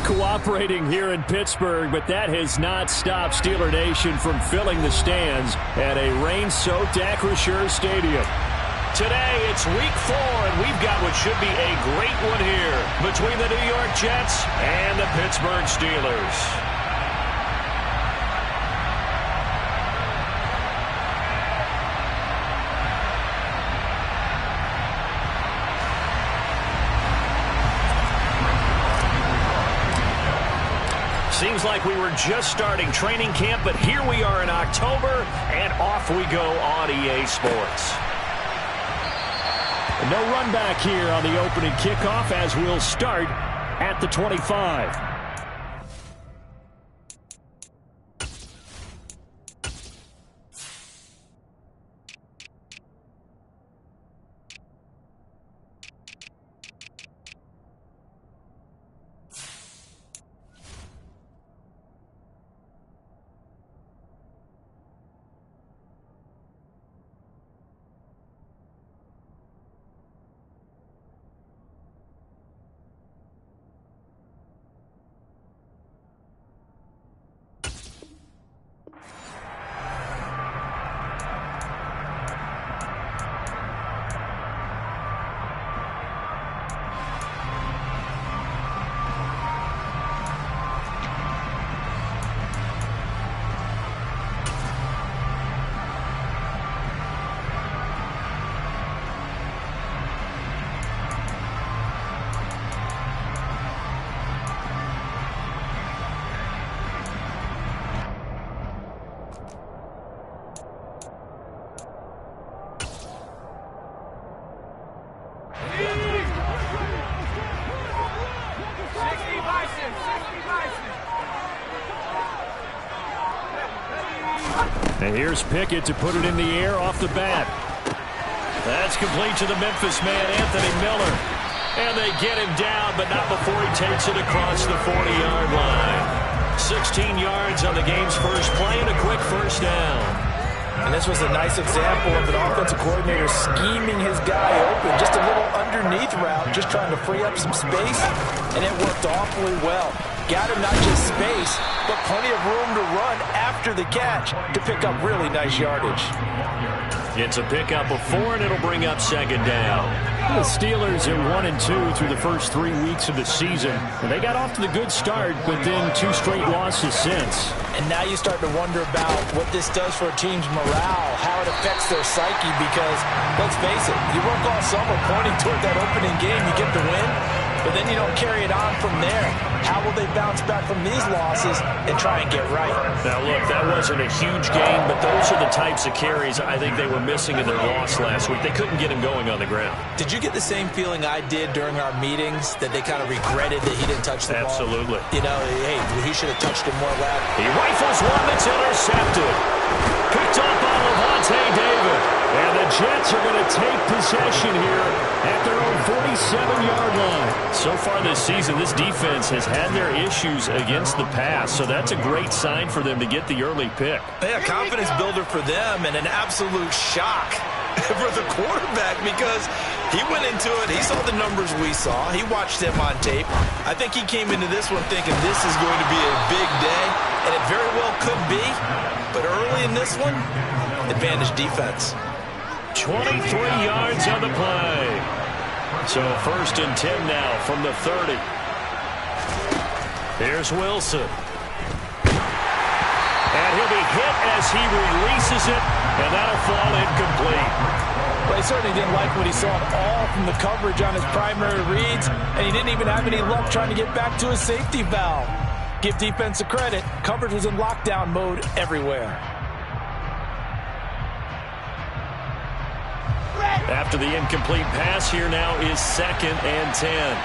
cooperating here in Pittsburgh, but that has not stopped Steeler Nation from filling the stands at a rain-soaked Acrisure Stadium. Today, it's week 4, and we've got what should be a great one here between the New York Jets and the Pittsburgh Steelers. Seems like we were just starting training camp, but here we are in October, and off we go on EA Sports. No run back here on the opening kickoff as we'll start at the 25. And here's Pickett to put it in the air off the bat. That's complete to the Memphis man, Anthony Miller. And they get him down, but not before he takes it across the 40-yard line. 16 yards on the game's first play and a quick first down. And this was a nice example of an offensive coordinator scheming his guy open. Just a little underneath route, just trying to free up some space, and it worked awfully well. Got him not just space, but plenty of room to run after the catch to pick up really nice yardage. It's a pickup of 4, and it'll bring up second down. The Steelers are 1-2 through the first 3 weeks of the season. And they got off to the good start, but then 2 straight losses since. And now you start to wonder about what this does for a team's morale, how it affects their psyche, because, let's face it, you work all summer pointing toward that opening game, you get the win, but then you don't carry it on from there. How will they bounce back from these losses and try and get right? Now, look, that wasn't a huge game, but those are the types of carries I think they were missing in their loss last week. They couldn't get him going on the ground. Did you get the same feeling I did during our meetings, that they kind of regretted that he didn't touch the ball? Absolutely. You know, hey, he should have touched it more left. He rifles one that's intercepted. Picked up by Lavonte David. And the Jets are going to take possession here at their own 47-yard line. So far this season, this defense has had their issues against the pass, so that's a great sign for them to get the early pick. Yeah, confidence builder for them and an absolute shock for the quarterback, because he went into it, he saw the numbers we saw, he watched them on tape. I think he came into this one thinking this is going to be a big day, and it very well could be, but early in this one, advantage defense. 23 yards on the play. So 1st and 10 now from the 30. Here's Wilson. And he'll be hit as he releases it, and that'll fall incomplete. Well, he certainly didn't like what he saw at all from the coverage on his primary reads, and he didn't even have any luck trying to get back to his safety valve. Give defense a credit. Coverage was in lockdown mode everywhere. After the incomplete pass, here now is 2nd and 10.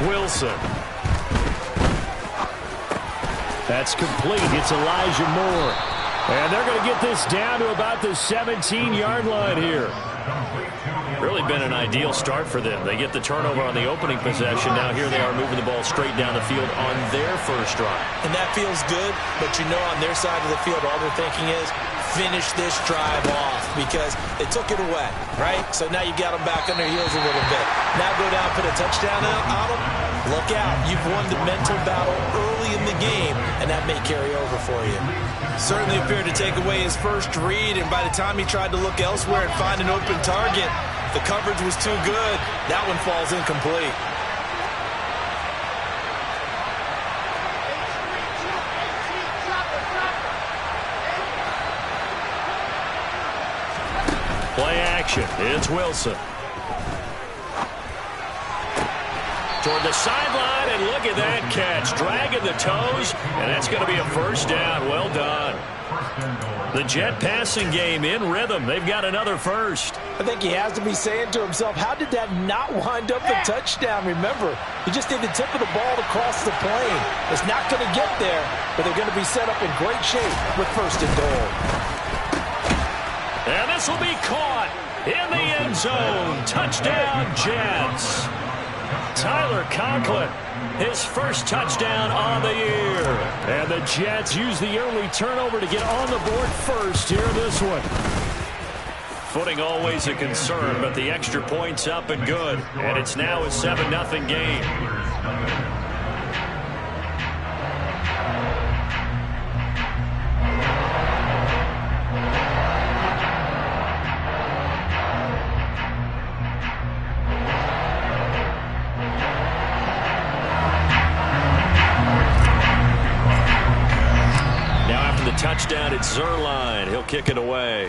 Wilson. That's complete. It's Elijah Moore. And they're going to get this down to about the 17-yard line here. Really been an ideal start for them. They get the turnover on the opening possession. Now here they are moving the ball straight down the field on their first drive. And that feels good, but you know on their side of the field all they're thinking is finish this drive off because they took it away, right? So now you got them back on their heels a little bit. Now go down, put a touchdown on them. Look out. You've won the mental battle early in the game, and that may carry over for you. Certainly appeared to take away his first read, and by the time he tried to look elsewhere and find an open target, the coverage was too good. That one falls incomplete. Play action. It's Wilson. Toward the sideline, and look at that catch. Dragging the toes, and that's going to be a first down. Well done. The Jet passing game in rhythm. They've got another first. I think he has to be saying to himself, how did that not wind up a touchdown? Remember, he just did the tip of the ball across the plane. It's not going to get there, but they're going to be set up in great shape with first and goal. And this will be caught in the end zone. Touchdown, Jets. Tyler Conklin, his first touchdown on the year. And the Jets use the early turnover to get on the board first here in this one. Footing always a concern, but the extra point's up and good. And it's now a 7-0 game. Touchdown, it's Zuerlein. He'll kick it away.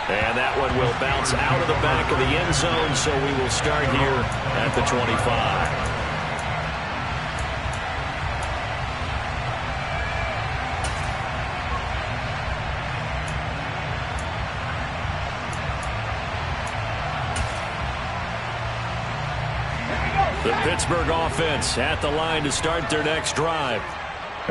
And that one will bounce out of the back of the end zone, so we will start here at the 25. The Pittsburgh offense at the line to start their next drive.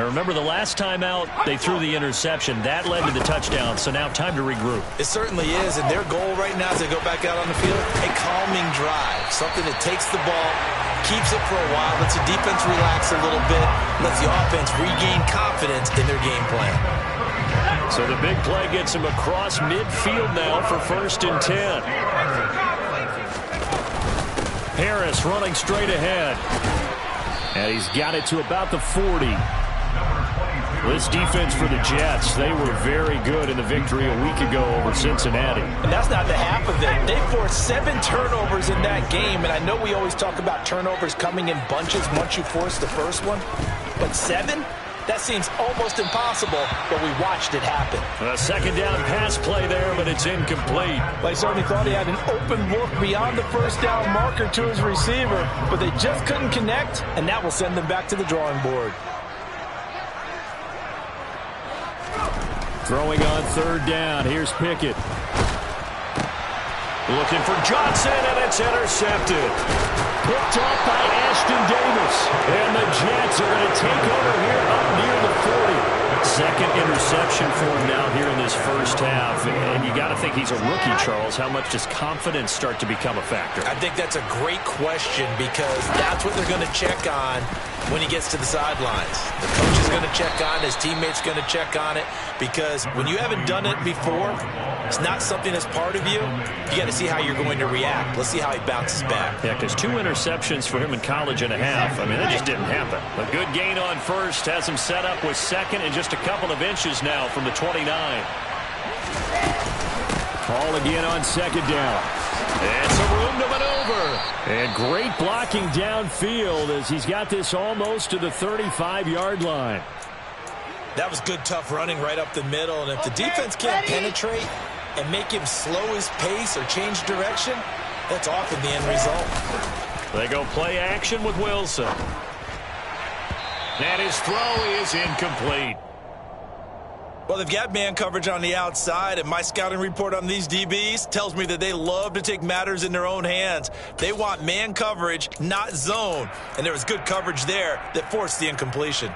Now remember, the last time out, they threw the interception. That led to the touchdown, so now time to regroup. It certainly is, and their goal right now as they go back out on the field, a calming drive. Something that takes the ball, keeps it for a while, lets the defense relax a little bit, lets the offense regain confidence in their game plan. So the big play gets him across midfield now for 1st and 10. Harris running straight ahead. And he's got it to about the 40. This defense for the Jets, they were very good in the victory a week ago over Cincinnati. And that's not the half of it. They forced 7 turnovers in that game, and I know we always talk about turnovers coming in bunches once you force the first one. But 7? That seems almost impossible, but we watched it happen. A second down pass play there, but it's incomplete. They certainly thought he had an open look beyond the first down marker to his receiver, but they just couldn't connect, and that will send them back to the drawing board. Throwing on 3rd down. Here's Pickett. Looking for Johnson, and it's intercepted. Picked off by Ashton Davis. And the Jets are going to take over here up near the 40. Second interception for him now here in this first half. And you got to think he's a rookie, Charles. How much does confidence start to become a factor? I think that's a great question because that's what they're going to check on when he gets to the sidelines. The coach is going to check on it. His teammates going to check on it because when you haven't done it before, it's not something that's part of you. You got to see how you're going to react. Let's see how he bounces back. Yeah, because 2 interceptions for him in college and a half. I mean, that just didn't happen. A good gain on first has him set up with second and just a couple of inches now from the 29. Call again on 2nd down. And some room to maneuver. And great blocking downfield as he's got this almost to the 35-yard line. That was good, tough running right up the middle. And if the defense can't penetrate and make him slow his pace or change direction, that's often the end result. They go play action with Wilson. And his throw is incomplete. Well, they've got man coverage on the outside, and my scouting report on these DBs tells me that they love to take matters in their own hands. They want man coverage, not zone. And there was good coverage there that forced the incompletion.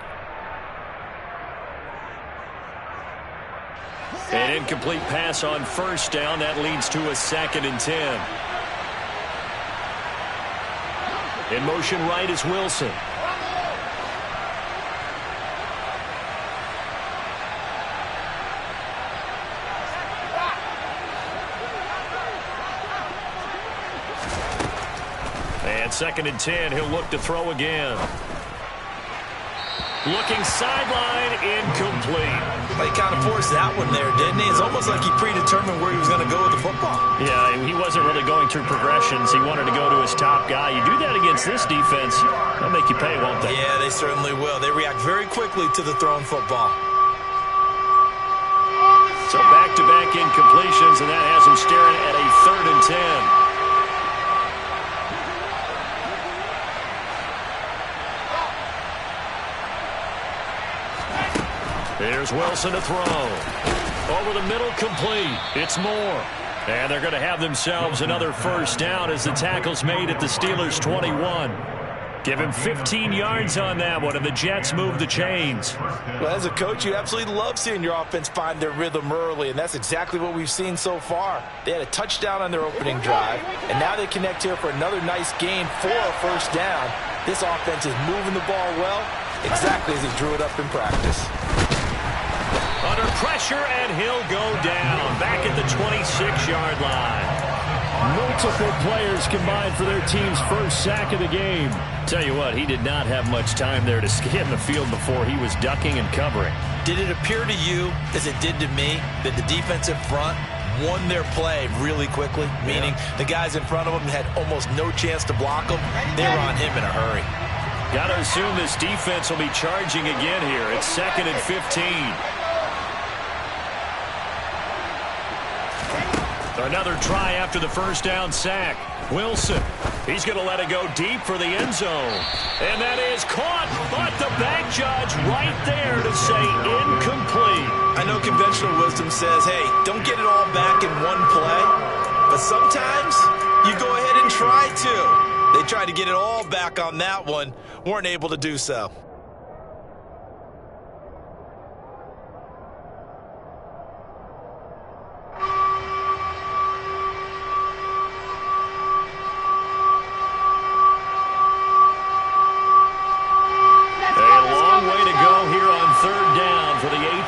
An incomplete pass on 1st down. That leads to a 2nd and 10. In motion right is Wilson. And 2nd and 10, he'll look to throw again. Looking sideline, incomplete. Well, he kind of forced that one there, didn't he? It's almost like he predetermined where he was going to go with the football. Yeah, he wasn't really going through progressions. He wanted to go to his top guy. You do that against this defense, they'll make you pay, won't they? Yeah, they certainly will. They react very quickly to the thrown football. So back-to-back incompletions, and that has him staring at a 3rd and 10. Here's Wilson to throw. Over the middle, complete. It's Moore. And they're going to have themselves another 1st down as the tackle's made at the Steelers' 21. Give him 15 yards on that one, and the Jets move the chains. Well, as a coach, you absolutely love seeing your offense find their rhythm early, and that's exactly what we've seen so far. They had a touchdown on their opening drive, and now they connect here for another nice gain for a 1st down. This offense is moving the ball well, exactly as he drew it up in practice. Under pressure, and he'll go down. Back at the 26-yard line. Multiple players combined for their team's 1st sack of the game. Tell you what, he did not have much time there to scan the field before he was ducking and covering. Did it appear to you, as it did to me, that the defensive front won their play really quickly? Meaning the guys in front of them had almost no chance to block him. They were on him in a hurry. Got to assume this defense will be charging again here. It's 2nd and 15. Another try after the 1st down sack. Wilson, he's going to let it go deep for the end zone. And that is caught, but the back judge right there to say incomplete. I know conventional wisdom says, hey, don't get it all back in one play. But sometimes you go ahead and try to. They tried to get it all back on that one, weren't able to do so.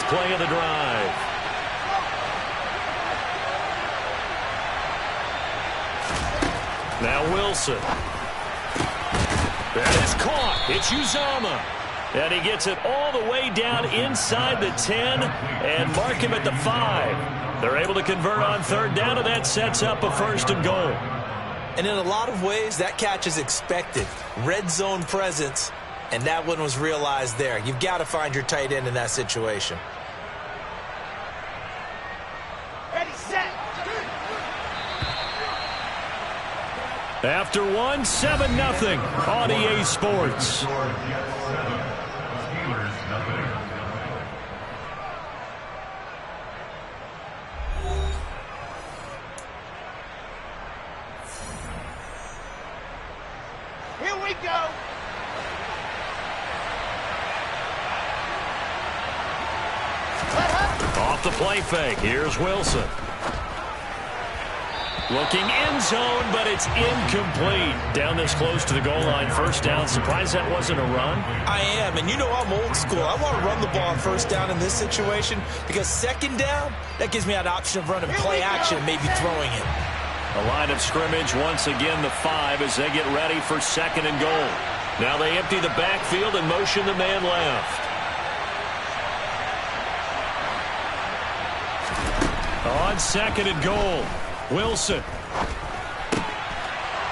Play of the drive. Now Wilson. That is caught. It's Uzomah. And he gets it all the way down inside the 10 and mark him at the 5. They're able to convert on 3rd down, and that sets up a 1st and goal. And in a lot of ways, that catch is expected. Red zone presence, and that one was realized there. You've got to find your tight end in that situation. After 7-0 on EA Sports. Here we go. Off the play fake. Here's Wilson. Looking end zone, but it's incomplete. Down this close to the goal line, 1st down. Surprised that wasn't a run? I am, and you know I'm old school. I want to run the ball on 1st down in this situation because 2nd down, that gives me an option of running play action and maybe throwing it. A line of scrimmage once again, the 5 as they get ready for 2nd and goal. Now they empty the backfield and motion the man left. On 2nd and goal. Wilson.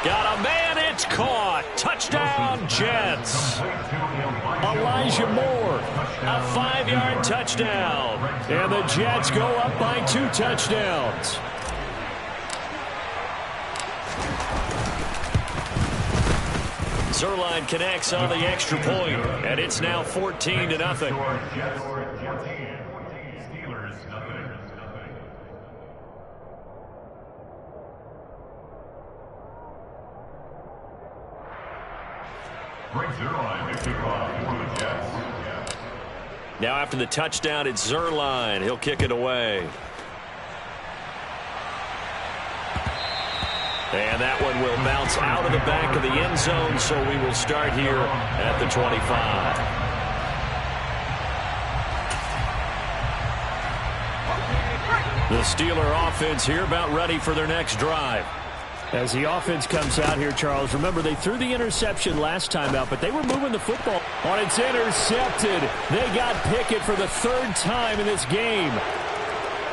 Got a man, it's caught. Touchdown, Jets. Elijah Moore, a 5-yard touchdown. And the Jets go up by 2 touchdowns. Zuerlein connects on the extra point, and it's now 14-0. Now after the touchdown, it's Zuerlein. He'll kick it away. And that one will bounce out of the back of the end zone, so we will start here at the 25. The Steeler offense here about ready for their next drive. As the offense comes out here, Charles, remember they threw the interception last time out, but they were moving the football. On it's intercepted. They got Pickett for the third time in this game.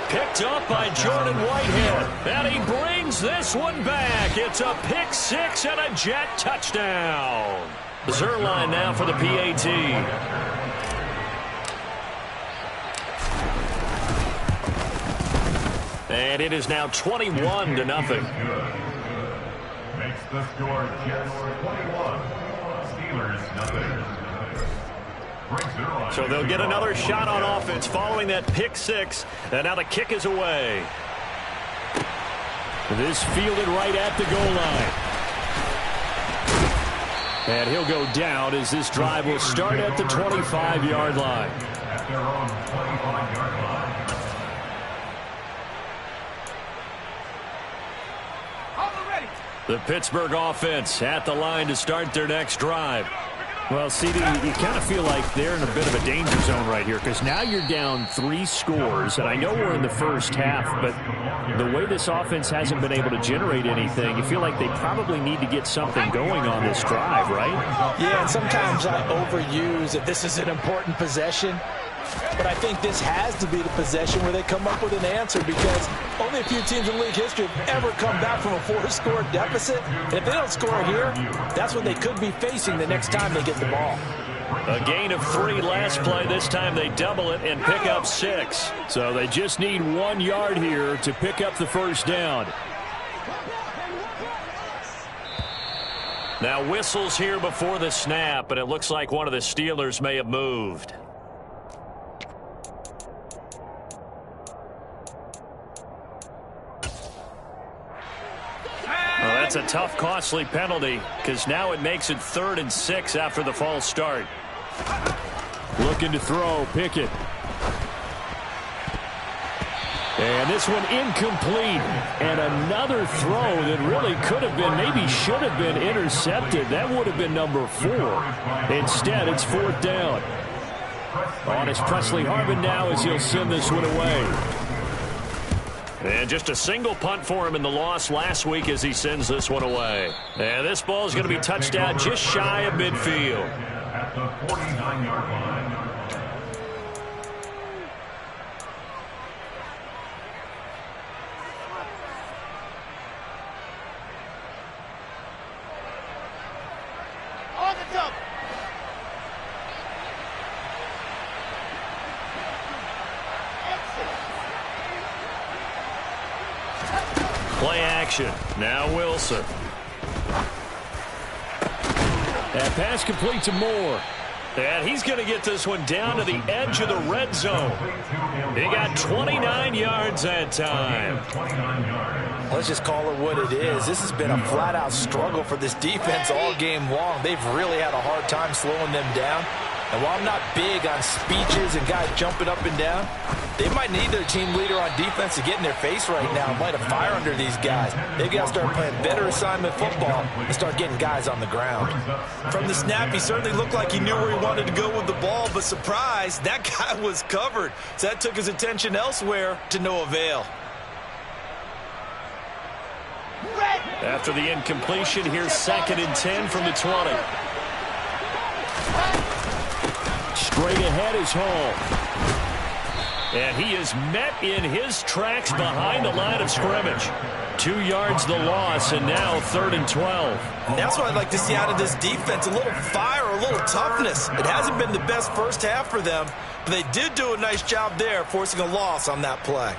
Picked up by Jordan Whitehead. And he brings this one back. It's a pick six and a Jet touchdown. Zuerlein now for the PAT. And it is now 21-0. Makes the score Jets 21, Steelers nothing. So they'll get another shot on offense following that pick six. And now the kick is away. This fielded right at the goal line. And he'll go down as this drive will start at the 25-yard line. At their own 25-yard line. The Pittsburgh offense at the line to start their next drive. Well, CD, you kind of feel like they're in a bit of a danger zone right here because now you're down 3 scores, and I know we're in the first half, but the way this offense hasn't been able to generate anything, you feel like they probably need to get something going on this drive, right? Yeah, and sometimes I overuse if this is an important possession. But I think this has to be the possession where they come up with an answer because only a few teams in league history have ever come back from a 4-score deficit. And if they don't score here, that's what they could be facing the next time they get the ball. A gain of 3 last play. This time they double it and pick up 6. So they just need 1 yard here to pick up the first down. Now whistles here before the snap, and it looks like one of the Steelers may have moved. Well, that's a tough, costly penalty because now it makes it 3rd and 6 after the false start. Looking to throw, Pickett. And this one incomplete. And another throw that really could have been, maybe should have been intercepted. That would have been number 4. Instead, it's 4th down. On is Presley Harvin now as he'll send this one away. And just a single punt for him in the loss last week as he sends this one away. And this ball is going to be touched out just shy of midfield. At the 49-yard line. On the jump. Play action. Now Wilson. That pass complete to Moore. And he's going to get this one down to the edge of the red zone. He got 29 yards that time. Let's just call it what it is. This has been a flat-out struggle for this defense all game long. They've really had a hard time slowing them down. And while I'm not big on speeches and guys jumping up and down, they might need their team leader on defense to get in their face right now and light a fire under these guys. They've got to start playing better assignment football and start getting guys on the ground. From the snap, he certainly looked like he knew where he wanted to go with the ball, but surprise, that guy was covered. So that took his attention elsewhere to no avail. After the incompletion, here's 2nd and 10 from the 20. Straight ahead is Hall. And he is met in his tracks behind the line of scrimmage. 2 yards the loss, and now 3rd and 12. And that's what I'd like to see out of this defense, a little fire, a little toughness. It hasn't been the best first half for them, but they did do a nice job there, forcing a loss on that play.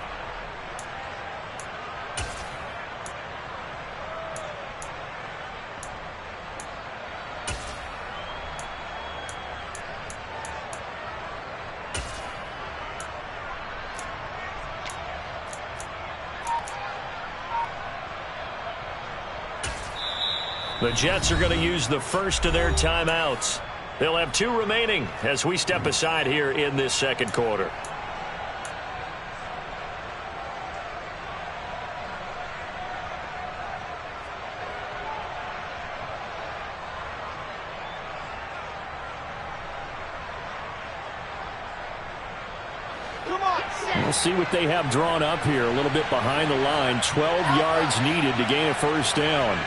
The Jets are going to use the first of their timeouts. They'll have 2 remaining as we step aside here in this second quarter. Come on, We'll see what they have drawn up here. A little bit behind the line. 12 yards needed to gain a first down.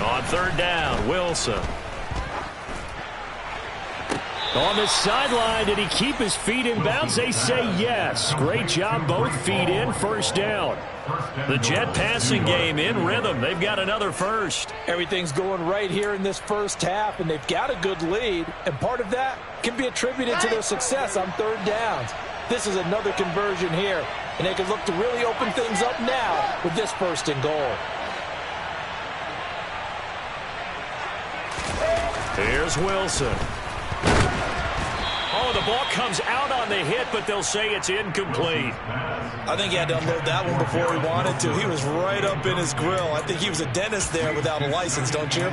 On third down, Wilson. On the sideline, did he keep his feet in bounds? They say yes. Great job, both feet in, first down. The Jet passing game in rhythm. They've got another first. Everything's going right here in this first half, and they've got a good lead, and part of that can be attributed to their success on third downs. This is another conversion here, and they can look to really open things up now with this first and goal. Here's Wilson. Oh, the ball comes out on the hit, but they'll say it's incomplete. I think he had to unload that one before he wanted to. He was right up in his grill. I think he was a dentist there without a license, don't you?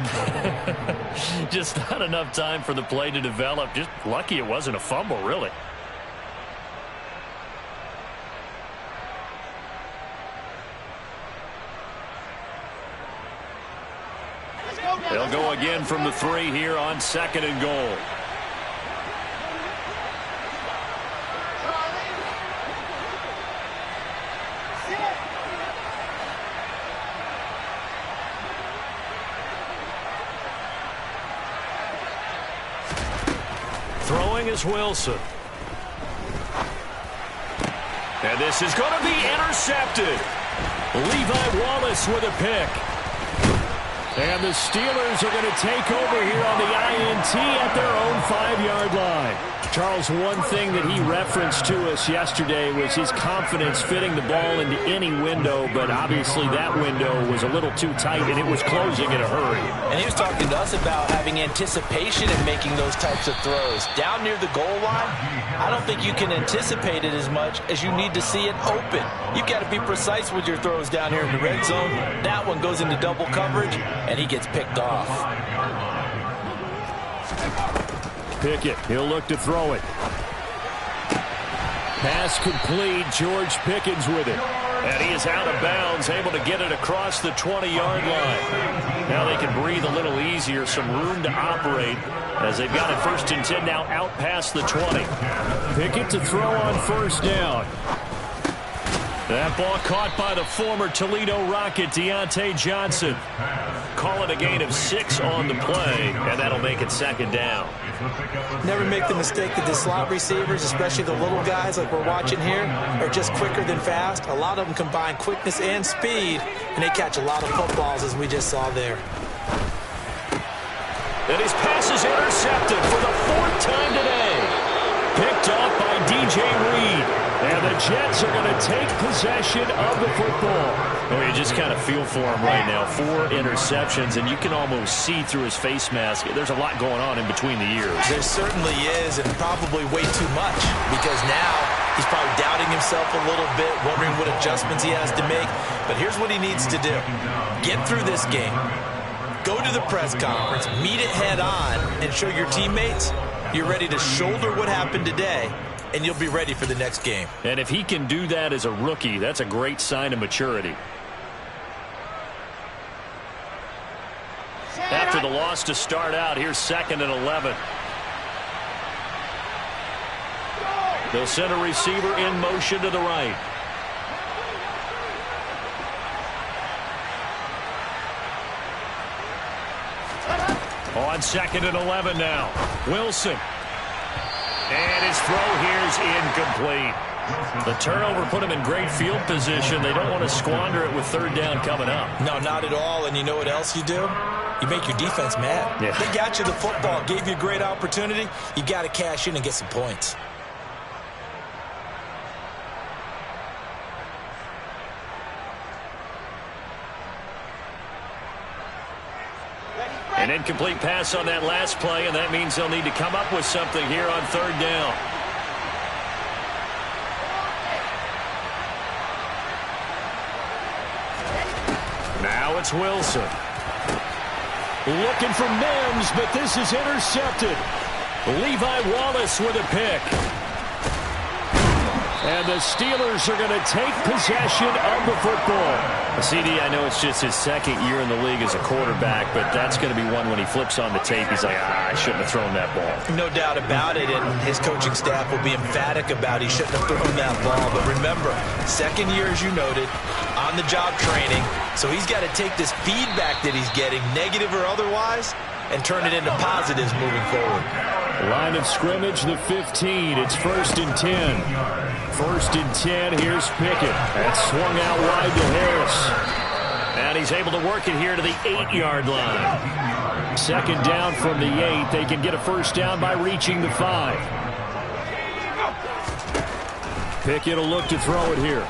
Just not enough time for the play to develop. Just lucky it wasn't a fumble, really. They'll go again from the 3 here on second and goal. Throwing is Wilson. And this is going to be intercepted. Levi Wallace with a pick. And the Steelers are going to take over here on the INT at their own 5-yard line. Charles, one thing that he referenced to us yesterday was his confidence fitting the ball into any window, but obviously that window was a little too tight, and it was closing in a hurry. And he was talking to us about having anticipation in making those types of throws. Down near the goal line, I don't think you can anticipate it as much as you need to see it open. You've got to be precise with your throws down here in the red zone. That one goes into double coverage, and he gets picked off. Pickett, he'll look to throw it. Pass complete, George Pickens with it. And he is out of bounds, able to get it across the 20-yard line. Now they can breathe a little easier, some room to operate as they've got it first and 10 now out past the 20. Pickett to throw on first down. That ball caught by the former Toledo Rocket, Deontay Johnson. Call it a gain of 6 on the play, and that'll make it second down. Never make the mistake that the slot receivers, especially the little guys like we're watching here, are just quicker than fast. A lot of them combine quickness and speed, and they catch a lot of footballs, as we just saw there. And his pass is intercepted for the 4th time today. Picked off by DJ Reed. And the Jets are going to take possession of the football. Oh, you just kind of feel for him right now. 4 interceptions, and you can almost see through his face mask. There's a lot going on in between the ears. There certainly is, and probably way too much, because now he's probably doubting himself a little bit, wondering what adjustments he has to make. But here's what he needs to do. Get through this game. Go to the press conference, meet it head on, and show your teammates you're ready to shoulder what happened today, and you'll be ready for the next game. And if he can do that as a rookie, that's a great sign of maturity. After the loss to start out, here's 2nd and 11. They'll send a receiver in motion to the right. On 2nd and 11 now. Wilson. And his throw here is incomplete. The turnover put him in great field position. They don't want to squander it with 3rd down coming up. No, not at all. And you know what else you do? You make your defense mad. Yeah. They got you the football, gave you a great opportunity. You got to cash in and get some points. An incomplete pass on that last play, and that means they'll need to come up with something here on 3rd down. Now it's Wilson. Looking for Mims, but this is intercepted. Levi Wallace with a pick. And the Steelers are going to take possession of the football. CD, I know it's just his second year in the league as a quarterback, but that's going to be one when he flips on the tape. He's like, I shouldn't have thrown that ball. No doubt about it, and his coaching staff will be emphatic about he shouldn't have thrown that ball. But remember, second year, as you noted, on-the-job training, so he's got to take this feedback that he's getting, negative or otherwise, and turn it into positives moving forward. Line of scrimmage, the 15. It's 1st and 10. 1st and 10. Here's Pickett. That's swung out wide to Harris. And he's able to work it here to the 8-yard line. 2nd down from the 8. They can get a 1st down by reaching the 5. Pickett will look to throw it here.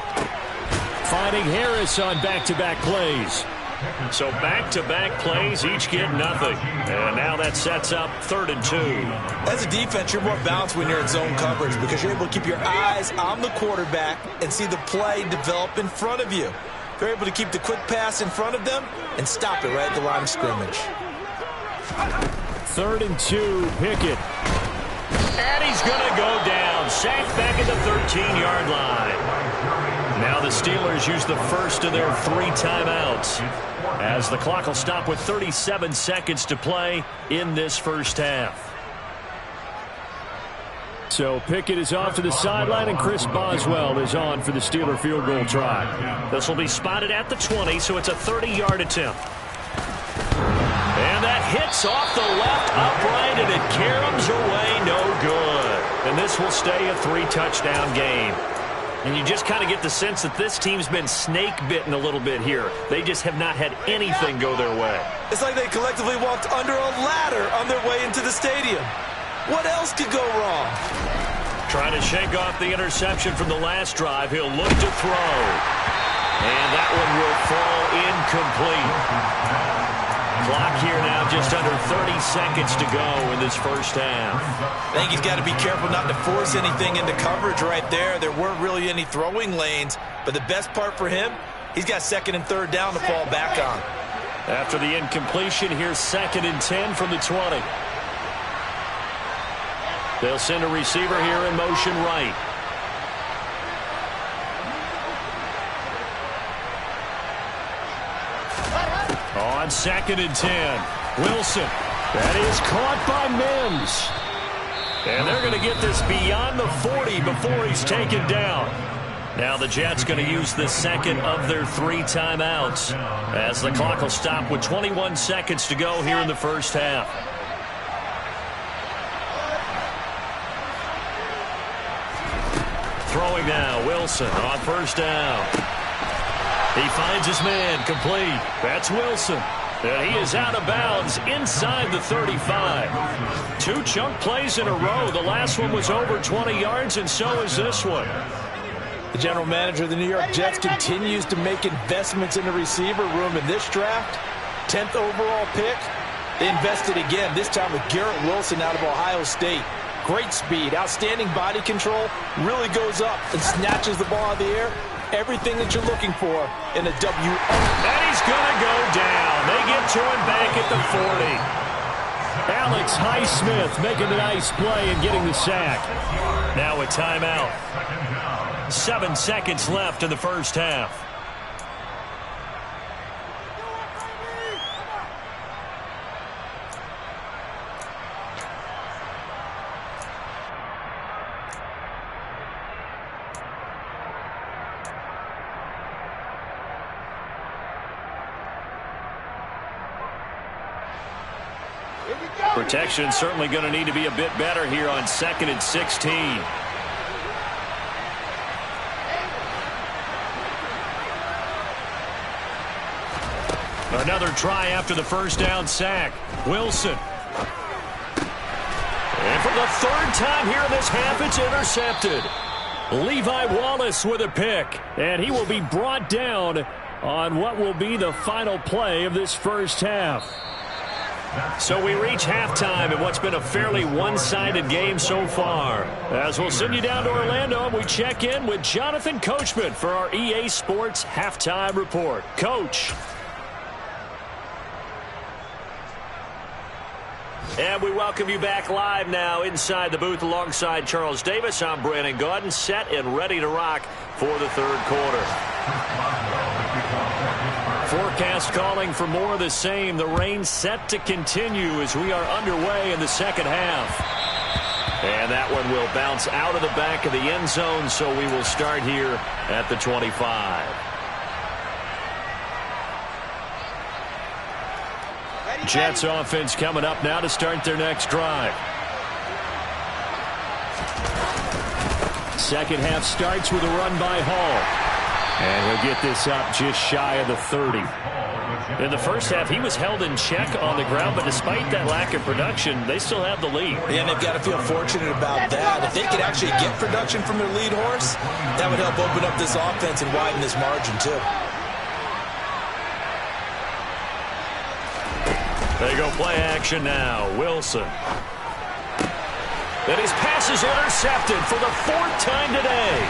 Finding Harris on back-to-back plays. So back-to-back plays, each get nothing. And now that sets up 3rd and 2. As a defense, you're more balanced when you're in zone coverage because you're able to keep your eyes on the quarterback and see the play develop in front of you. You're able to keep the quick pass in front of them and stop it right at the line of scrimmage. 3rd and 2, Pickett. And he's going to go down. Sacked back at the 13-yard line. Now the Steelers use the first of their 3 timeouts, as the clock will stop with 37 seconds to play in this first half. So Pickett is off to the sideline, and Chris Boswell is on for the Steeler field goal try. This will be spotted at the 20, so it's a 30-yard attempt. And that hits off the left upright, and it caroms away, no good. And this will stay a 3-touchdown game. And you just kind of get the sense that this team's been snake-bitten a little bit here. They just have not had anything go their way. It's like they collectively walked under a ladder on their way into the stadium. What else could go wrong? Trying to shake off the interception from the last drive. He'll look to throw. And that one will fall incomplete. Clock here now, just under 30 seconds to go in this first half. I think he's got to be careful not to force anything into coverage right there. There weren't really any throwing lanes, but the best part for him, he's got 2nd and 3rd down to fall back on. After the incompletion, here's 2nd and 10 from the 20. They'll send a receiver here in motion right. On 2nd and 10, Wilson. That is caught by Mims. And they're going to get this beyond the 40 before he's taken down. Now the Jets going to use the second of their 3 timeouts, as the clock will stop with 21 seconds to go here in the first half. Throwing now, Wilson on 1st down. He finds his man, complete. That's Wilson. And he is out of bounds inside the 35. 2 chunk plays in a row. The last one was over 20 yards, and so is this one. The general manager of the New York Jets continues to make investments in the receiver room in this draft. 10th overall pick. They invested again, this time with Garrett Wilson out of Ohio State. Great speed, outstanding body control, really goes up and snatches the ball out of the air. Everything that you're looking for in a WO. And he's going to go down. They get to him back at the 40. Alex Highsmith making a nice play and getting the sack. Now a timeout. 7 seconds left in the first half. Protection certainly going to need to be a bit better here on 2nd and 16. Another try after the first down sack. Wilson. And for the 3rd time here in this half, it's intercepted. Levi Wallace with a pick. And he will be brought down on what will be the final play of this first half. So we reach halftime in what's been a fairly one-sided game so far. As we'll send you down to Orlando, and we check in with Jonathan Coachman for our EA Sports Halftime Report. Coach. And we welcome you back live now inside the booth alongside Charles Davis. I'm Brandon Gaudin, set and ready to rock for the third quarter. Forecast calling for more of the same. The rain set to continue as we are underway in the second half. And that one will bounce out of the back of the end zone, so we will start here at the 25. Jets offense coming up now to start their next drive. Second half starts with a run by Hall. And he'll get this up just shy of the 30. In the first half, he was held in check on the ground, but despite that lack of production, they still have the lead. Yeah, and they've got to feel fortunate about that. If they could actually get production from their lead horse, that would help open up this offense and widen this margin, too. They go play action now. Wilson. And his pass is intercepted for the fourth time today.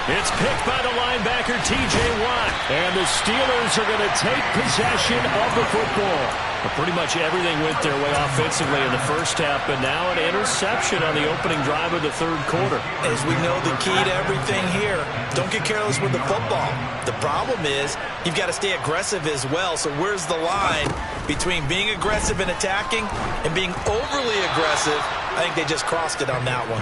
It's picked by the linebacker, T.J. Watt. And the Steelers are going to take possession of the football. But pretty much everything went their way offensively in the first half, but now an interception on the opening drive of the third quarter. As we know, the key to everything here, don't get careless with the football. The problem is you've got to stay aggressive as well. So where's the line between being aggressive and attacking and being overly aggressive? I think they just crossed it on that one.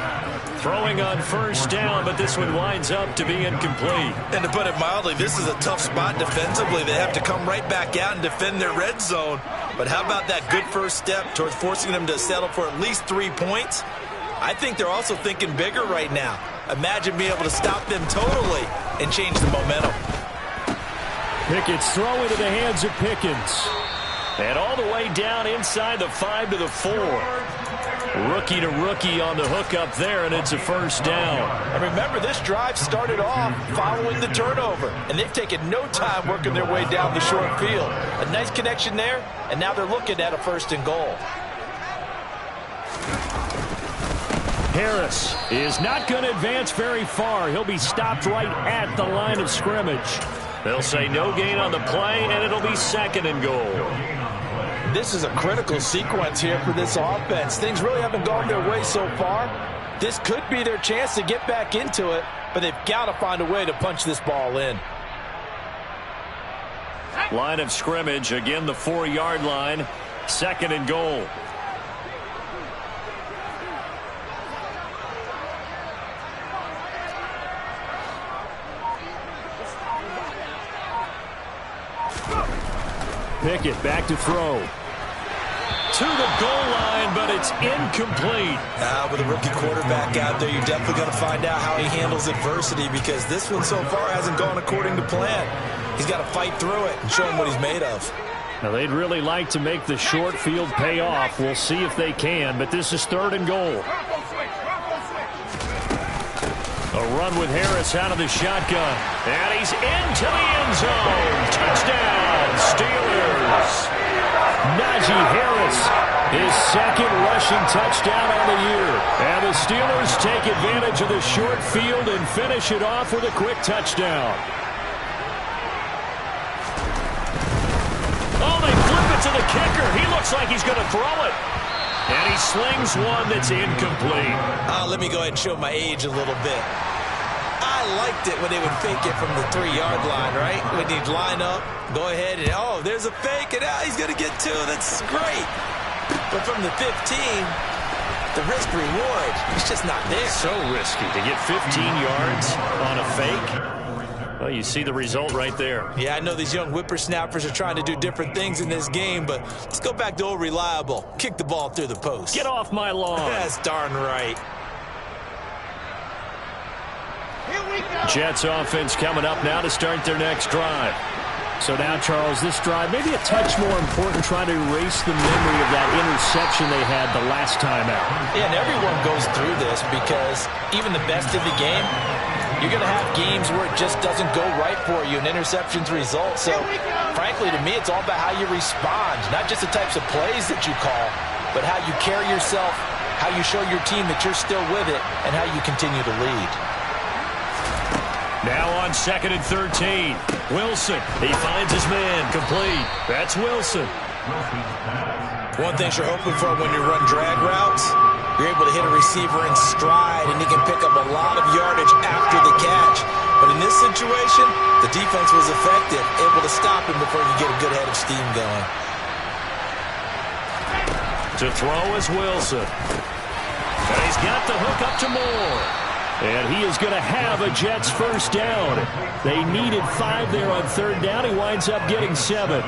Throwing on first down, but this one winds up to be incomplete. And to put it mildly, this is a tough spot defensively. They have to come right back out and defend their red zone. But how about that good first step towards forcing them to settle for at least 3 points? I think they're also thinking bigger right now. Imagine being able to stop them totally and change the momentum. Pickett's throw into the hands of Pickens. And all the way down inside the 5 to the 4. Rookie to rookie on the hook up there, and it's a first down. And remember, this drive started off following the turnover, and they've taken no time working their way down the short field. A nice connection there, and now they're looking at a first and goal. Harris is not going to advance very far. He'll be stopped right at the line of scrimmage. They'll say no gain on the play, and it'll be second and goal. This is a critical sequence here for this offense. Things really haven't gone their way so far. This could be their chance to get back into it, but they've got to find a way to punch this ball in. Line of scrimmage, again the 4-yard line, second and goal. Pickett back to throw. To the goal line, but it's incomplete. With a rookie quarterback out there, you're definitely going to find out how he handles adversity, because this one so far hasn't gone according to plan. He's got to fight through it and show him what he's made of. Now, they'd really like to make the short field pay off. We'll see if they can, but this is third and goal. A run with Harris out of the shotgun. And he's into the end zone. Touchdown, Steelers. Najee Harris, his second rushing touchdown on the year. And the Steelers take advantage of the short field and finish it off with a quick touchdown. Oh, they flip it to the kicker. He looks like he's going to throw it. And he slings one that's incomplete. Let me go ahead and show my age a little bit. I liked it when they would fake it from the 3-yard line, right? When he'd line up, go ahead, and oh, there's a fake, and he's going to get 2. That's great. But from the 15, the risk-reward, it's just not there. So risky to get 15 yards on a fake. Well, you see the result right there. Yeah, I know these young whippersnappers are trying to do different things in this game, but let's go back to old reliable. Kick the ball through the post. Get off my lawn. That's darn right. Jets offense coming up now to start their next drive. So now, Charles, this drive maybe a touch more important, trying to erase the memory of that interception they had the last time out. Yeah, and everyone goes through this, because even the best in the game, you're going to have games where it just doesn't go right for you, and interceptions result. So, frankly, to me, it's all about how you respond, not just the types of plays that you call, but how you carry yourself, how you show your team that you're still with it, and how you continue to lead. Now on second and 13. Wilson. He finds his man. Complete. That's Wilson. One thing you're hoping for when you run drag routes, you're able to hit a receiver in stride, and he can pick up a lot of yardage after the catch. But in this situation, the defense was effective, able to stop him before you get a good head of steam going. To throw is Wilson. And he's got the hook up to Moore. And he is going to have a Jets first down. They needed 5 there on 3rd down. He winds up getting 7.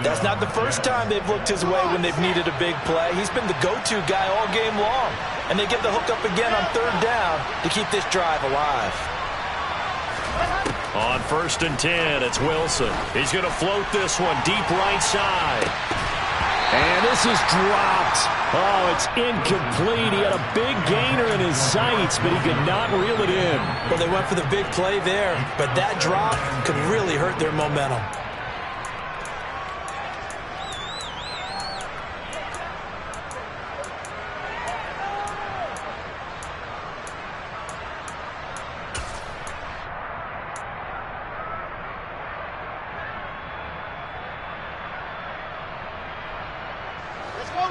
That's not the first time they've looked his way when they've needed a big play. He's been the go-to guy all game long. And they get the hook up again on 3rd down to keep this drive alive. On 1st and 10, it's Wilson. He's going to float this one deep right side. And this is dropped. Oh, it's incomplete. He had a big gainer in his sights, but he could not reel it in. Well, they went for the big play there, but that drop could really hurt their momentum.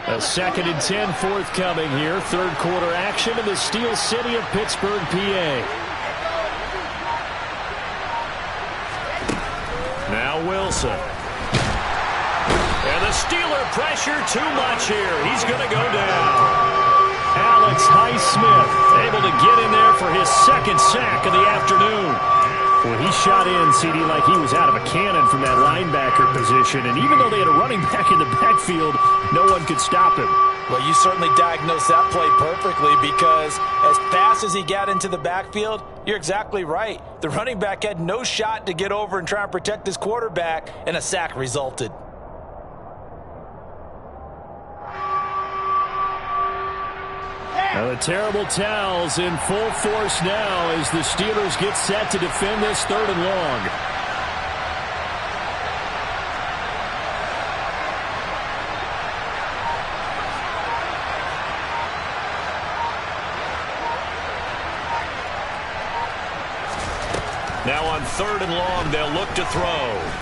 A 2nd and 10 forthcoming here. 3rd quarter action in the Steel City of Pittsburgh, PA. Now Wilson. And the Steeler pressure too much here. He's going to go down. Alex Highsmith able to get in there for his 2nd sack of the afternoon. Well, he shot in, CD, like he was out of a cannon from that linebacker position. And even though they had a running back in the backfield, no one could stop him. Well, you certainly diagnosed that play perfectly, because as fast as he got into the backfield, you're exactly right. The running back had no shot to get over and try and protect his quarterback, and a sack resulted. Now the terrible towels in full force now as the Steelers get set to defend this 3rd and long. Now on 3rd and long, they'll look to throw.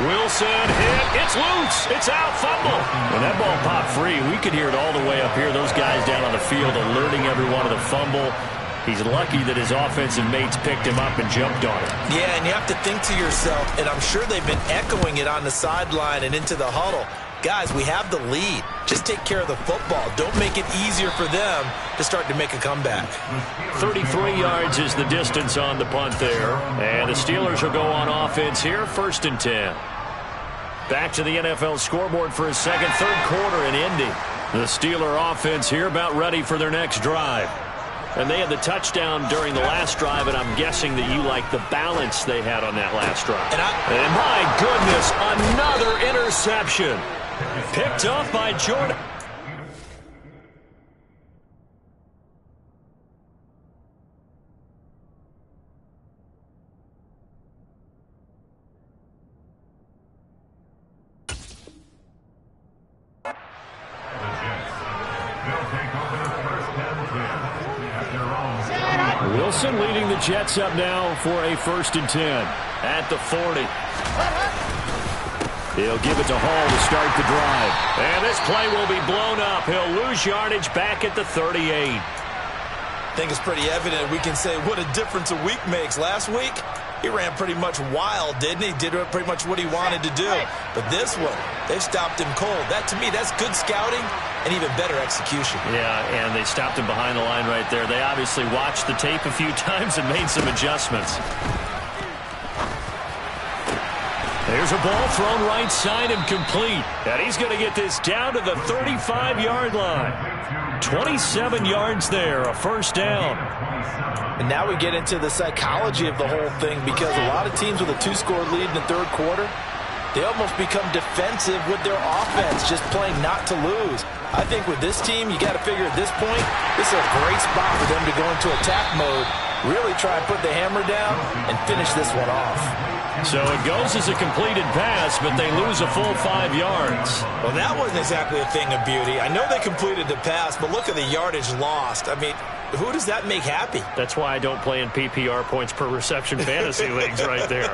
Wilson hit. It's loose. It's out. Fumble. When that ball popped free, we could hear it all the way up here. Those guys down on the field alerting everyone of the fumble. He's lucky that his offensive mates picked him up and jumped on him. Yeah, and you have to think to yourself, and I'm sure they've been echoing it on the sideline and into the huddle. Guys, we have the lead. Just take care of the football. Don't make it easier for them to start to make a comeback. 33 yards is the distance on the punt there. And the Steelers will go on offense here, 1st and 10. Back to the NFL scoreboard for his 2nd, 3rd quarter in Indy. The Steeler offense here about ready for their next drive. And they had the touchdown during the last drive, and I'm guessing that you like the balance they had on that last drive. And my goodness, another interception. Picked off by Jordan. Wilson leading the Jets up now for a 1st and 10 at the 40. He'll give it to Hall to start the drive. And this play will be blown up. He'll lose yardage back at the 38. I think it's pretty evident. We can say what a difference a week makes. Last week, he ran pretty much wild, didn't he? Did pretty much what he wanted to do. But this one, they stopped him cold. That, to me, that's good scouting and even better execution. Yeah, and they stopped him behind the line right there. They obviously watched the tape a few times and made some adjustments. There's a ball thrown right side and complete. And he's going to get this down to the 35-yard line. 27 yards there, a 1st down. And now we get into the psychology of the whole thing, because a lot of teams with a 2-score lead in the 3rd quarter, they almost become defensive with their offense, just playing not to lose. I think with this team, you got to figure at this point, this is a great spot for them to go into attack mode, really try and put the hammer down and finish this one off. So it goes as a completed pass, but they lose a full 5 yards. Well, that wasn't exactly a thing of beauty. I know they completed the pass, but look at the yardage lost. I mean, who does that make happy? That's why I don't play in PPR points per reception fantasy leagues right there.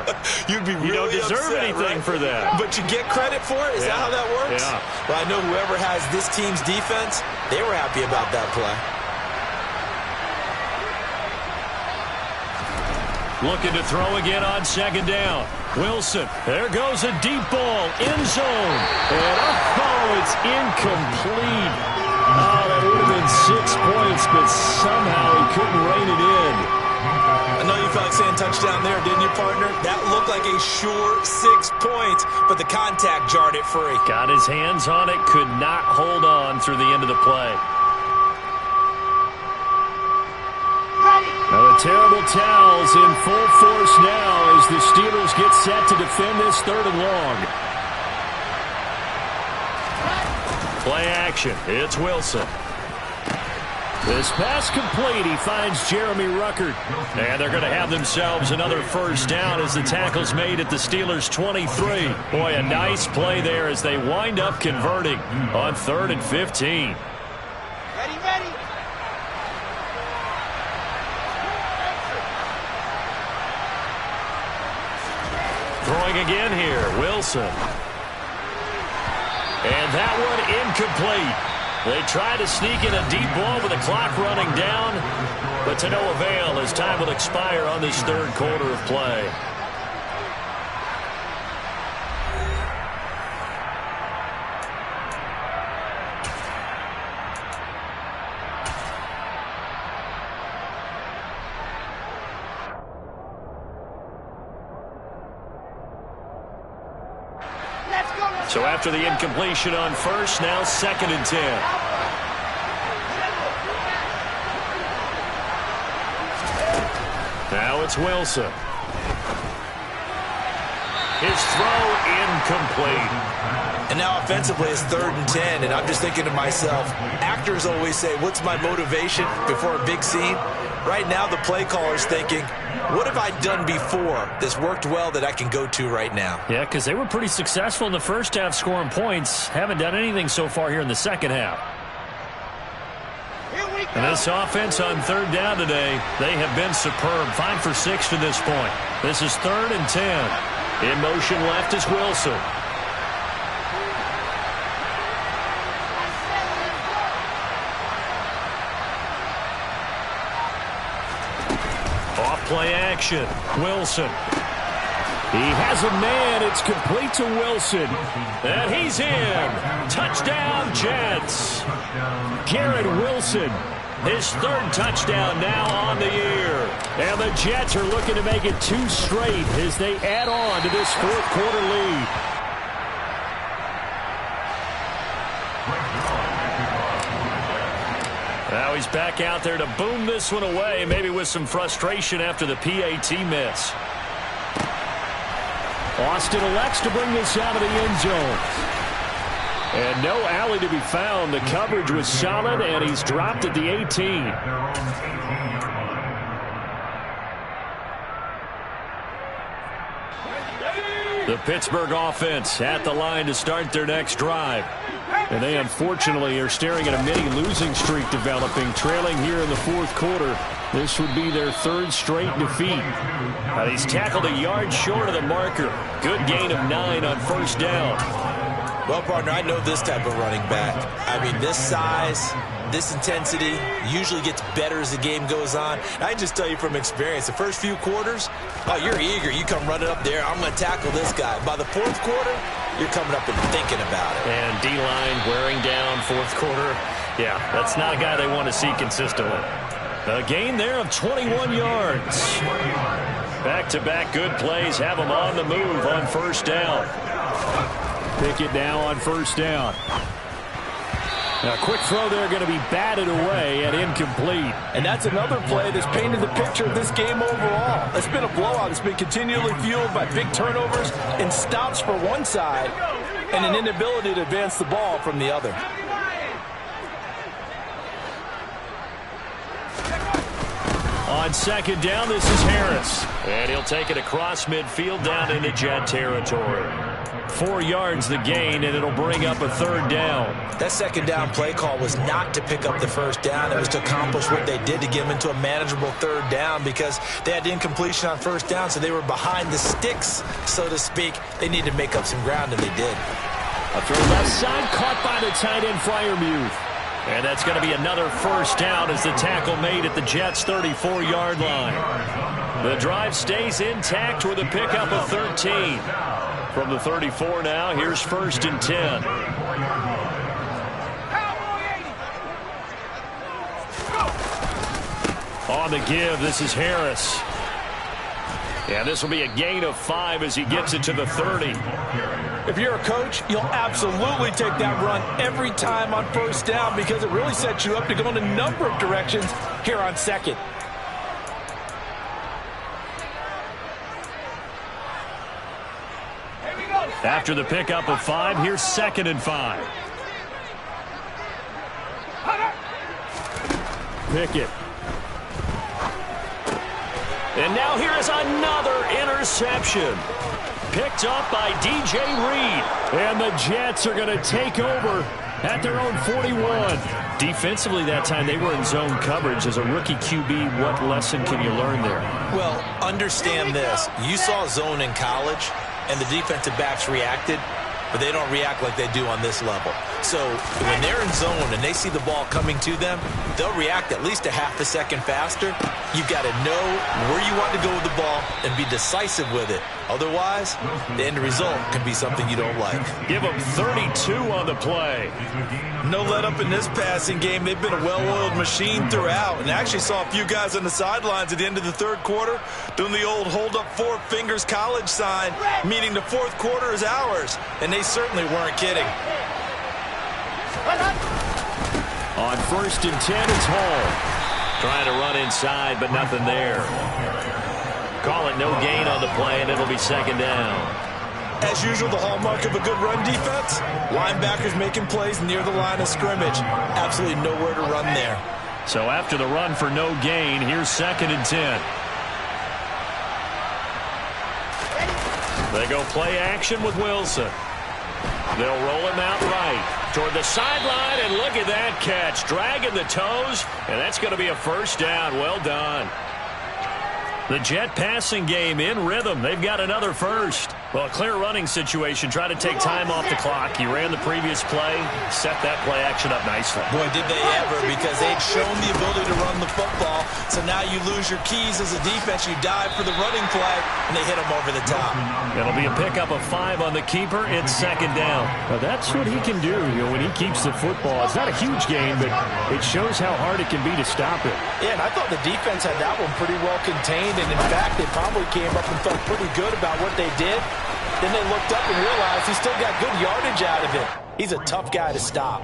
You'd be really You don't deserve upset, anything right? for that. But you get credit for it? Is that how that works? Yeah. Well, I know whoever has this team's defense, they were happy about that play. Looking to throw again on second down. Wilson, there goes a deep ball, end zone. And it's incomplete. Oh, that would have been 6 points, but somehow he couldn't rein it in. I know you felt like saying touchdown there, didn't you, partner? That looked like a sure 6 points, but the contact jarred it free. Got his hands on it, could not hold on through the end of the play. Now the terrible towels in full force now as the Steelers get set to defend this 3rd and long. Play action. It's Wilson. This pass complete. He finds Jeremy Ruckert. And they're going to have themselves another first down as the tackle's made at the Steelers' 23. Boy, a nice play there as they wind up converting on 3rd and 15. Ready. Throwing again here, Wilson. And that one incomplete. They try to sneak in a deep ball with the clock running down, but to no avail as time will expire on this 3rd quarter of play. So after the incompletion on first, now 2nd and 10. Now it's Wilson. His throw incomplete. And now offensively it's 3rd and 10, and I'm just thinking to myself, actors always say, what's my motivation before a big scene? Right now the play caller's thinking, what have I done before that's worked well that I can go to right now? Yeah, because they were pretty successful in the first half scoring points. Haven't done anything so far here in the second half. And this offense on 3rd down today, they have been superb. 5 for 6 to this point. This is 3rd and 10. In motion left is Wilson. Play action. Wilson. He has a man. It's complete to Wilson. And he's in. Touchdown, Jets. Garrett Wilson. His 3rd touchdown now on the year. And the Jets are looking to make it 2 straight as they add on to this 4th quarter lead. Now he's back out there to boom this one away, maybe with some frustration after the PAT miss. Austin elects to bring this out of the end zone. And no alley to be found. The coverage was solid, and he's dropped at the 18. The Pittsburgh offense at the line to start their next drive. And they unfortunately are staring at a mini losing streak developing, trailing here in the 4th quarter. This would be their 3rd straight defeat. He's tackled a yard short of the marker. Good gain of 9 on first down. Well, partner, I know this type of running back. I mean, this size, this intensity usually gets better as the game goes on. And I can just tell you from experience, the first few quarters, oh, you're eager. You come running up there, I'm going to tackle this guy. By the 4th quarter, you're coming up and thinking about it. And D-line wearing down 4th quarter. Yeah, that's not a guy they want to see consistently. A gain there of 21 yards. Back-to-back good plays have them on the move on first down. Pickett now on first down. Now, a quick throw there going to be batted away and incomplete. And that's another play that's painted the picture of this game overall. It's been a blowout. It's been continually fueled by big turnovers and stops for one side and an inability to advance the ball from the other. On second down, this is Harris. And he'll take it across midfield down into Jet territory. 4 yards the gain, and it'll bring up a third down. That second down play call was not to pick up the first down. It was to accomplish what they did to get them into a manageable third down because they had incompletion on first down, so they were behind the sticks, so to speak. They needed to make up some ground, and they did. A throw left side, caught by the tight end, Freiermuth. And that's going to be another first down as the tackle made at the Jets' 34-yard line. The drive stays intact with a pickup of 13. From the 34 now, here's 1st and 10. On the give, this is Harris. Yeah, this will be a gain of 5 as he gets it to the 30. If you're a coach, you'll absolutely take that run every time on first down because it really sets you up to go in a number of directions here on second. After the pickup of 5, here's 2nd and 5. Pickett. And now here is another interception. Picked up by DJ Reed. And the Jets are going to take over at their own 41. Defensively that time, they were in zone coverage. As a rookie QB, what lesson can you learn there? Well, understand this. You saw zone in college, and the defensive backs reacted, but they don't react like they do on this level. So when they're in zone and they see the ball coming to them, they'll react at least a half a second faster. You've got to know where you want to go with the ball and be decisive with it. Otherwise, the end result can be something you don't like. Give them 32 on the play. No let up in this passing game. They've been a well-oiled machine throughout. And I actually saw a few guys on the sidelines at the end of the third quarter doing the old hold up 4 fingers college sign, meaning the fourth quarter is ours. And they certainly weren't kidding. On 1st and 10, it's Hall. Trying to run inside, but nothing there. Call it no gain on the play, and it'll be 2nd down. As usual, the hallmark of a good run defense, linebackers making plays near the line of scrimmage. Absolutely nowhere to run there. So after the run for no gain, here's 2nd and 10. They go play action with Wilson. They'll roll him out right toward the sideline, and look at that catch. Dragging the toes, and that's going to be a first down. Well done. The Jet passing game in rhythm. They've got another first. Well, a clear running situation. Try to take time off the clock. He ran the previous play, set that play action up nicely. Boy, did they ever, because they'd shown the ability to run the football. So now you lose your keys as a defense. You dive for the running flag, and they hit him over the top. It'll be a pickup of 5 on the keeper. It's 2nd down. Well, that's what he can do, when he keeps the football. It's not a huge gain, but it shows how hard it can be to stop it. Yeah, and I thought the defense had that one pretty well contained, and in fact, they probably came up and felt pretty good about what they did. Then they looked up and realized he still got good yardage out of it. He's a tough guy to stop.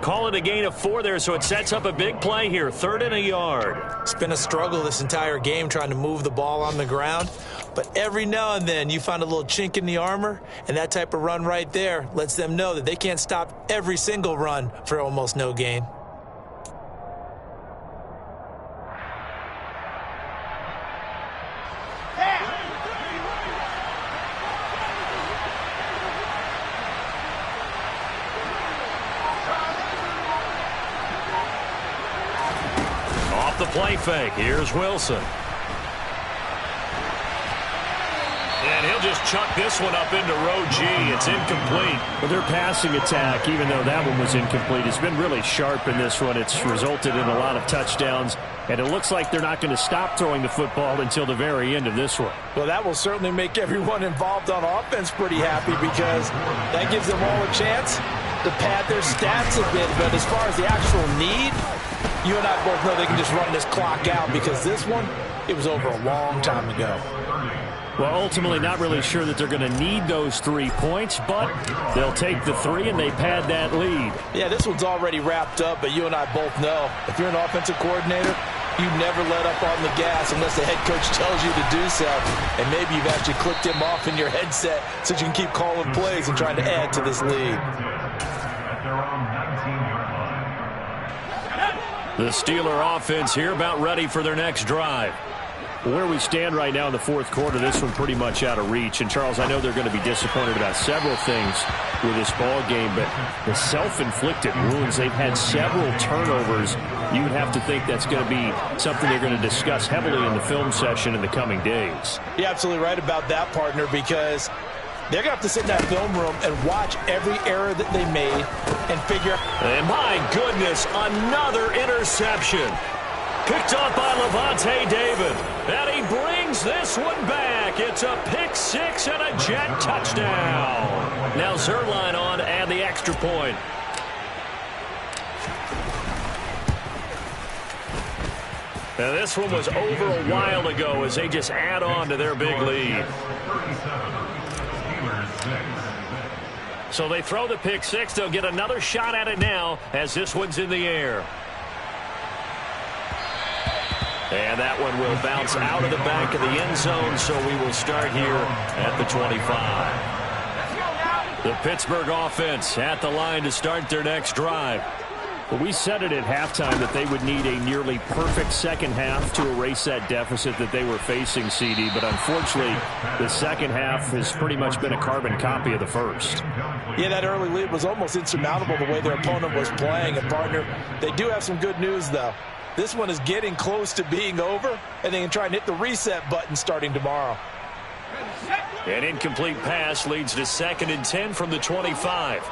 Call it a gain of 4 there, so it sets up a big play here. 3rd and a yard. It's been a struggle this entire game trying to move the ball on the ground. But every now and then you find a little chink in the armor, and that type of run right there lets them know that they can't stop every single run for almost no gain. The play fake. Here's Wilson. And he'll just chuck this one up into row G. It's incomplete. But their passing attack, even though that one was incomplete, has been really sharp in this one. It's resulted in a lot of touchdowns. And it looks like they're not going to stop throwing the football until the very end of this one. Well, that will certainly make everyone involved on offense pretty happy because that gives them all a chance to pad their stats a bit. But as far as the actual need, you and I both know they can just run this clock out because this one, it was over a long time ago. Well, ultimately not really sure that they're going to need those 3 points, but they'll take the 3 and they pad that lead. Yeah, this one's already wrapped up, but you and I both know if you're an offensive coordinator, you never let up on the gas unless the head coach tells you to do so. And maybe you've actually clicked him off in your headset so you can keep calling plays and trying to add to this lead. The Steeler offense here about ready for their next drive. Where we stand right now in the fourth quarter, this one pretty much out of reach. And, Charles, I know they're going to be disappointed about several things with this ball game, but the self-inflicted wounds, they've had several turnovers. You would have to think that's going to be something they're going to discuss heavily in the film session in the coming days. You're absolutely right about that, partner, because they're going to have to sit in that film room and watch every error that they made and figure out. And my goodness, another interception. Picked up by Lavonte David. And he brings this one back. It's a pick six and a Jet touchdown. Now Zuerlein on and the extra point. Now this one was over a while ago as they just add on to their big lead. So they throw the pick six. They'll get another shot at it now as this one's in the air. And that one will bounce out of the back of the end zone, so we will start here at the 25. The Pittsburgh offense at the line to start their next drive. Well, we said it at halftime that they would need a nearly perfect second half to erase that deficit that they were facing, CD. But unfortunately, the second half has pretty much been a carbon copy of the first. Yeah, that early lead was almost insurmountable the way their opponent was playing. And, partner, they do have some good news, though. This one is getting close to being over, and they can try and hit the reset button starting tomorrow. An incomplete pass leads to 2nd and 10 from the 25.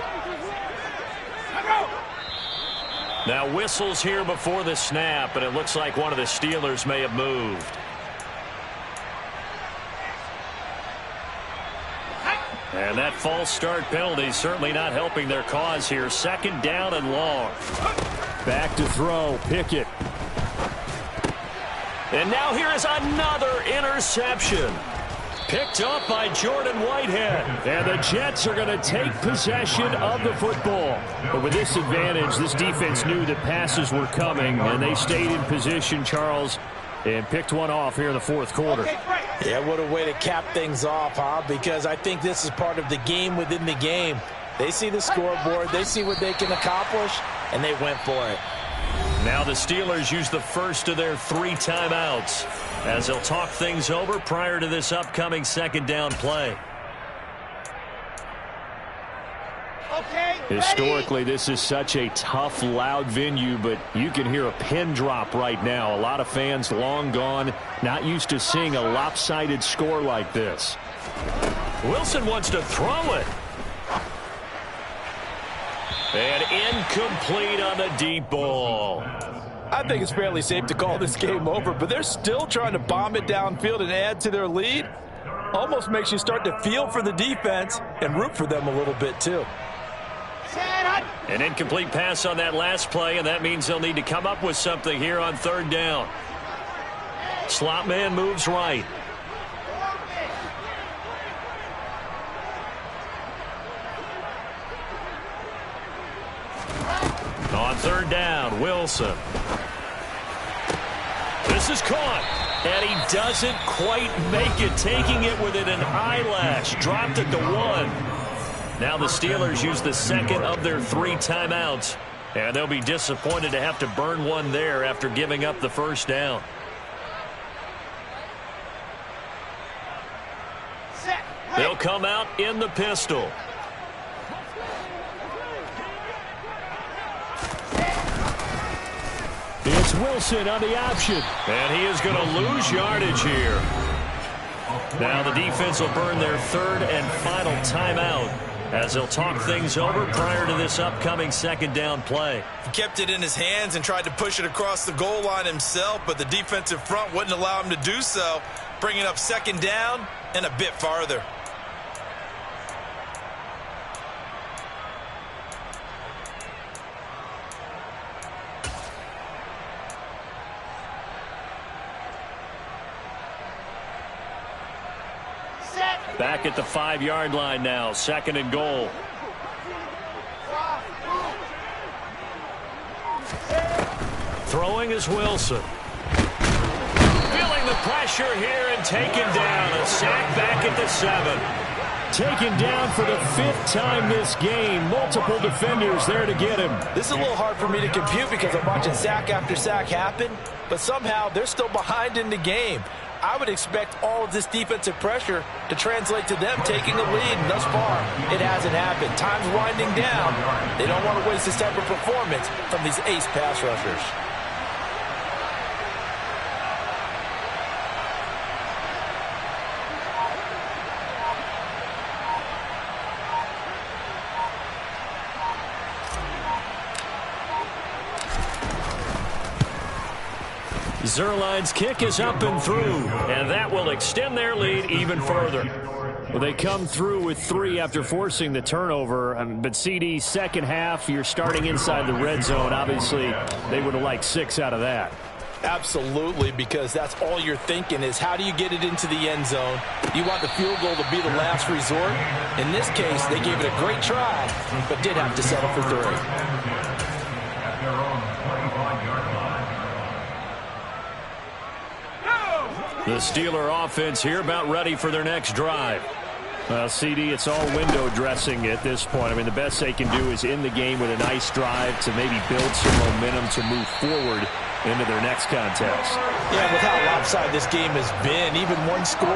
Now whistles here before the snap, and it looks like one of the Steelers may have moved. And that false start penalty is certainly not helping their cause here. 2nd down and long. Back to throw, Pickett. And now here is another interception. Picked up by Jordan Whitehead. And the Jets are going to take possession of the football. But with this advantage, this defense knew that passes were coming, and they stayed in position, Charles, and picked one off here in the fourth quarter. Yeah, what a way to cap things off, huh? Because I think this is part of the game within the game. They see the scoreboard, they see what they can accomplish, and they went for it. Now the Steelers use the first of their 3 timeouts as they'll talk things over prior to this upcoming 2nd down play. Okay, historically, this is such a tough, loud venue, but you can hear a pin drop right now. A lot of fans long gone, not used to seeing a lopsided score like this. Wilson wants to throw it. And incomplete on the deep ball. I think it's fairly safe to call this game over, but they're still trying to bomb it downfield and add to their lead. Almost makes you start to feel for the defense and root for them a little bit too. An incomplete pass on that last play, and that means they'll need to come up with something here on 3rd down. Slot man moves right. On 3rd down, Wilson. This is caught, and he doesn't quite make it, taking it within an eyelash. Dropped at the 1. Now the Steelers use the 2nd of their 3 timeouts, and they'll be disappointed to have to burn one there after giving up the 1st down. They'll come out in the pistol. It's Wilson on the option. And he is going to lose yardage here. Now the defense will burn their 3rd and final timeout as they'll talk things over prior to this upcoming 2nd down play. He kept it in his hands and tried to push it across the goal line himself, but the defensive front wouldn't allow him to do so, bringing up 2nd down and a bit farther. Back at the 5-yard line now, 2nd and goal. Throwing is Wilson. Feeling the pressure here and taken down. A sack back at the 7. Taken down for the 5th time this game. Multiple defenders there to get him. This is a little hard for me to compute because I'm watching sack after sack happen, but somehow they're still behind in the game. I would expect all of this defensive pressure to translate to them taking the lead. And thus far, it hasn't happened. Time's winding down. They don't want to waste this type of performance from these ace pass rushers. Zuerlein's kick is up and through, and that will extend their lead even further. Well, they come through with 3 after forcing the turnover. But CD, second half, you're starting inside the red zone. Obviously, they would have liked 6 out of that. Absolutely, because that's all you're thinking is how do you get it into the end zone? You want the field goal to be the last resort. In this case, they gave it a great try, but did have to settle for 3. At their own 25-yard line. The Steeler offense here about ready for their next drive. Well, CD, it's all window dressing at this point. I mean, the best they can do is end the game with a nice drive to maybe build some momentum to move forward into their next contest. Yeah, with how lopsided this game has been, even one score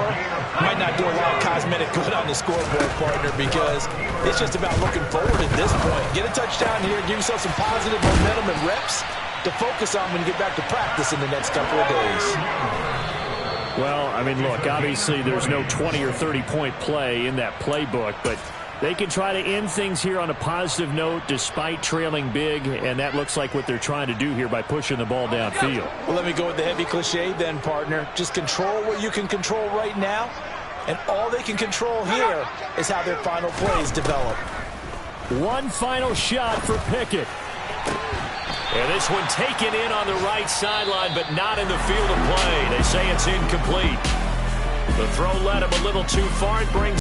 might not do a lot of cosmetic good on the scoreboard, partner, because it's just about looking forward at this point. Get a touchdown here, give yourself some positive momentum and reps to focus on when you get back to practice in the next couple of days. Well, I mean, look, obviously there's no 20 or 30-point play in that playbook, but they can try to end things here on a positive note despite trailing big, and that looks like what they're trying to do here by pushing the ball downfield. Well, let me go with the heavy cliche then, partner. Just control what you can control right now, and all they can control here is how their final plays develop. One final shot for Pickett. And this one taken in on the right sideline, but not in the field of play. They say it's incomplete. The throw led him a little too far. It brings